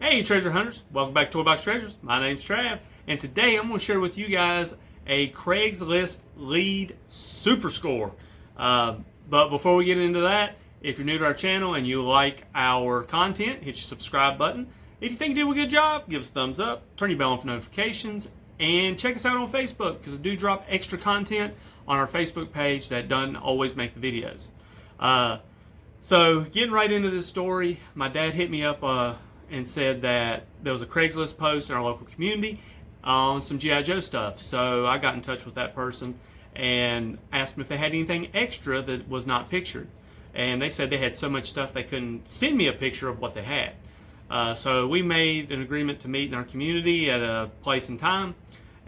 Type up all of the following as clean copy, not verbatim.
Hey treasure hunters, welcome back to Toybox Treasures. My name's Trav, and today I'm going to share with you guys a Craigslist lead super score. But before we get into that, if you're new to our channel and you like our content, hit your subscribe button. If you think you do a good job, give us a thumbs up, turn your bell on for notifications, and check us out on Facebook because I do drop extra content on our Facebook page that doesn't always make the videos. So getting right into this story, my dad hit me up and said that there was a Craigslist post in our local community on some G.I. Joe stuff. So I got in touch with that person and asked them if they had anything extra that was not pictured. And they said they had so much stuff they couldn't send me a picture of what they had. So we made an agreement to meet in our community at a place and time.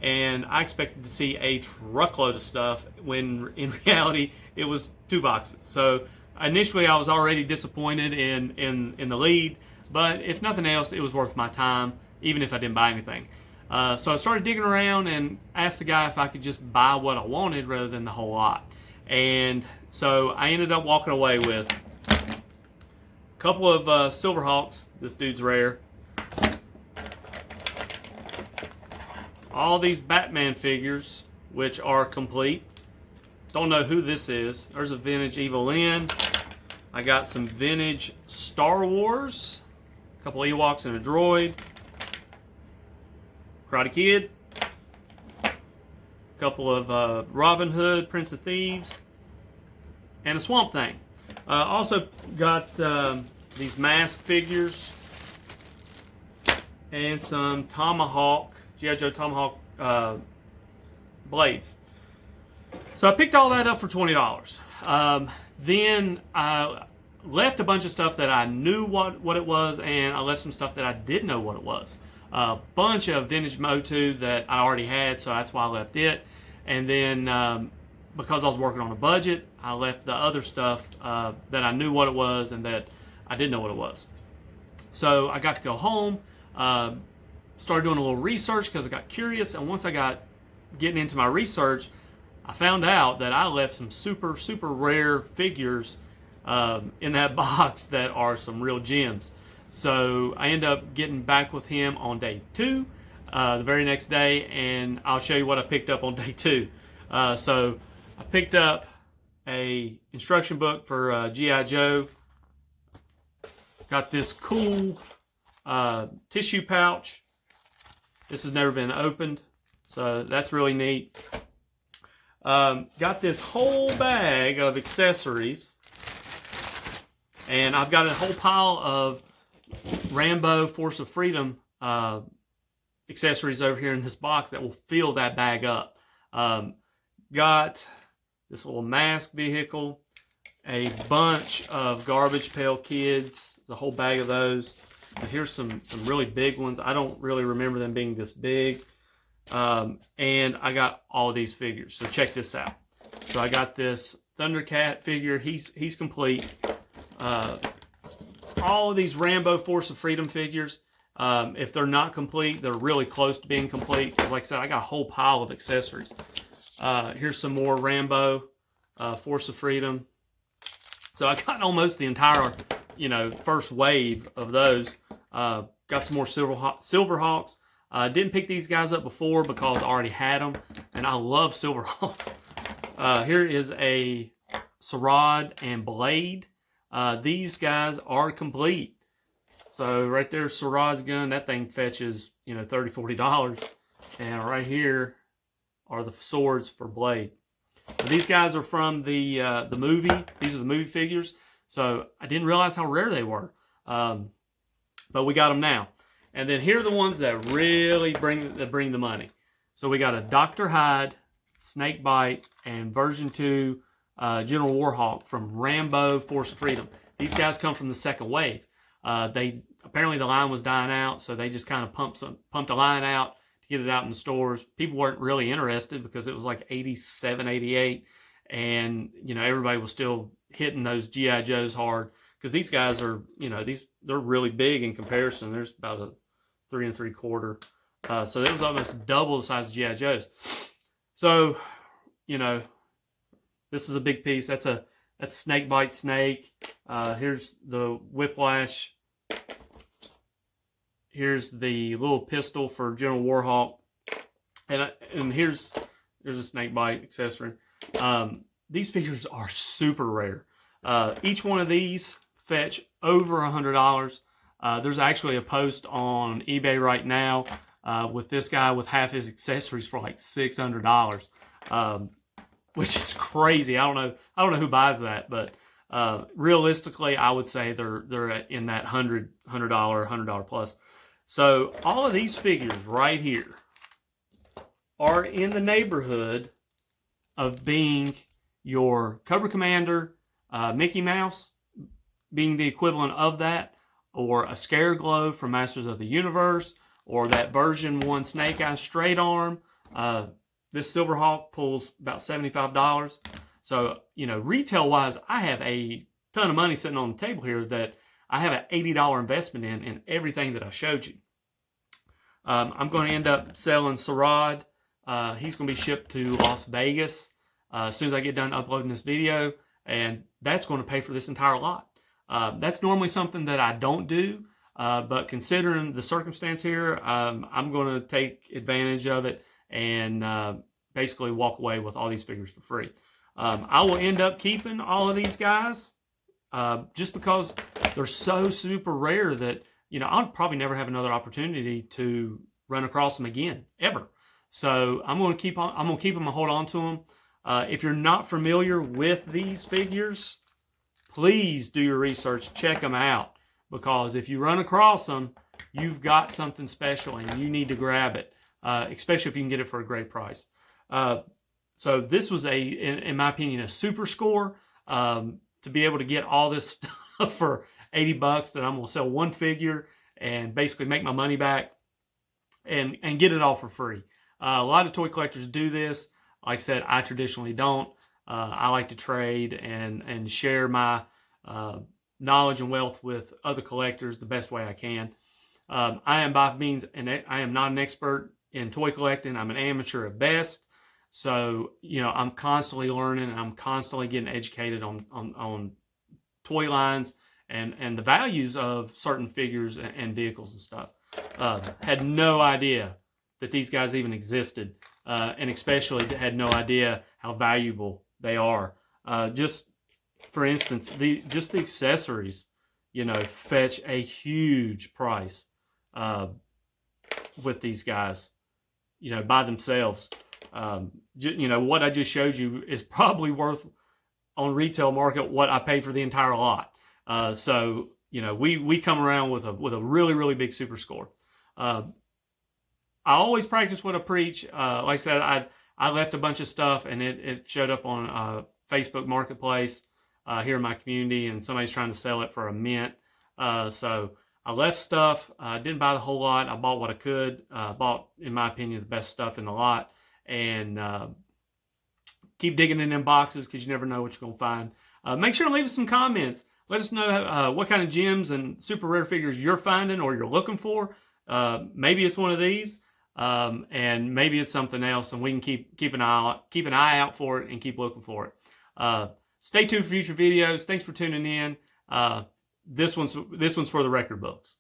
And I expected to see a truckload of stuff when in reality it was 2 boxes. So initially I was already disappointed in the lead. But if nothing else, it was worth my time, even if I didn't buy anything. So I started digging around and asked the guy if I could just buy what I wanted rather than the whole lot. And so I ended up walking away with a couple of Silverhawks. This dude's rare. All these Batman figures, which are complete. Don't know who this is. There's a vintage Evelyn. I got some vintage Star Wars. A couple Ewoks and a droid. Karate Kid. A couple of Robin Hood, Prince of Thieves. And a Swamp Thing. Also got these mask figures. And some Tomahawk, G.I. Joe Tomahawk blades. So I picked all that up for $20. Then I left a bunch of stuff that I knew what it was, and I left some stuff that I didn't know what it was. A bunch of vintage Motu that I already had, so that's why I left it. And then because I was working on a budget, I left the other stuff that I knew what it was and that I didn't know what it was. So I got to go home, started doing a little research because I got curious, and once I got getting into my research, I found out that I left some super rare figures in that box that are some real gems. So I ended up getting back with him on day 2, the very next day, and I'll show you what I picked up on day 2. So I picked up a instruction book for G.I. Joe. Got this cool tissue pouch. This has never been opened, so that's really neat. Got this whole bag of accessories, and I've got a whole pile of Rambo Force of Freedom accessories over here in this box that will fill that bag up. Got this little mask vehicle, a bunch of Garbage Pail Kids, a whole bag of those. And here's some really big ones. I don't really remember them being this big. And I got all of these figures. So check this out. So I got this Thundercat figure. He's complete. All of these Rambo Force of Freedom figures, if they're not complete, they're really close to being complete. Because like I said, I got a whole pile of accessories. Here's some more Rambo Force of Freedom. So I got almost the entire, first wave of those. Got some more Silverhawks. Didn't pick these guys up before because I already had them, and I love Silverhawks. Here is a Sarad and Blade. These guys are complete. So right there's Sarad's gun. That thing fetches, $30, $40. And right here are the swords for Blade. So these guys are from the movie. These are the movie figures. So I didn't realize how rare they were. But we got them now. And then here are the ones that really bring the money. So we got a Dr. Hyde, Snakebite, and version 2 General Warhawk from Rambo Force of Freedom. These guys come from the second wave. Apparently the line was dying out, so they just kind of pumped a line out to get it out in the stores. People weren't really interested because it was like 87, 88, and everybody was still hitting those G.I. Joes hard because these guys are, they're really big in comparison. There's about a 3 3/4. So it was almost double the size of G.I. Joes. So, this is a big piece. That's a Snakebite Snake. Here's the Whiplash Here's the little pistol for General Warhawk. And here's a snake bite accessory. These figures are super rare. Each one of these fetch over $100. There's actually a post on eBay right now with this guy with half his accessories for like $600, which is crazy. I don't know who buys that, but realistically, I would say they're in that $100 plus. So all of these figures right here are in the neighborhood of being your Cobra Commander, Mickey Mouse being the equivalent of that, or a Scareglow from Masters of the Universe, or that version 1 Snake Eyes straight arm. This Silverhawk pulls about $75. So, retail wise, I have a ton of money sitting on the table here that I have an $80 investment in everything that I showed you. I'm going to end up selling Sarad. He's going to be shipped to Las Vegas as soon as I get done uploading this video, and that's going to pay for this entire lot. That's normally something that I don't do, but considering the circumstance here, I'm going to take advantage of it and basically walk away with all these figures for free. I will end up keeping all of these guys just because they're so super rare that I'll probably never have another opportunity to run across them again ever. So I'm going to keep them and hold on to them. If you're not familiar with these figures, please do your research, check them out, because if you run across them, you've got something special and you need to grab it, especially if you can get it for a great price. So this was in my opinion, a super score to be able to get all this stuff for $80 that I'm going to sell one figure and basically make my money back and get it all for free. A lot of toy collectors do this. Like I said, I traditionally don't. I like to trade and share my knowledge and wealth with other collectors the best way I can. I am by means, and I am not an expert in toy collecting. I'm an amateur at best. So, I'm constantly learning and I'm constantly getting educated on toy lines and the values of certain figures and vehicles and stuff. Had no idea that these guys even existed, and especially had no idea how valuable they are. Just for instance, the accessories, fetch a huge price with these guys, by themselves. What I just showed you is probably worth on retail market what I paid for the entire lot. So we come around with a really, really big super score. I always practice what I preach. Like I said, I left a bunch of stuff and it showed up on Facebook Marketplace here in my community, and somebody's trying to sell it for a mint. So I left stuff. I didn't buy the whole lot. I bought what I could. Bought, in my opinion, the best stuff in the lot. And keep digging in them boxes because you never know what you're going to find. Make sure to leave us some comments. Let us know what kind of gems and super rare figures you're finding or you're looking for. Maybe it's one of these, and maybe it's something else, and we can keep an eye out for it and keep looking for it. Stay tuned for future videos. Thanks for tuning in. This one's for the record books.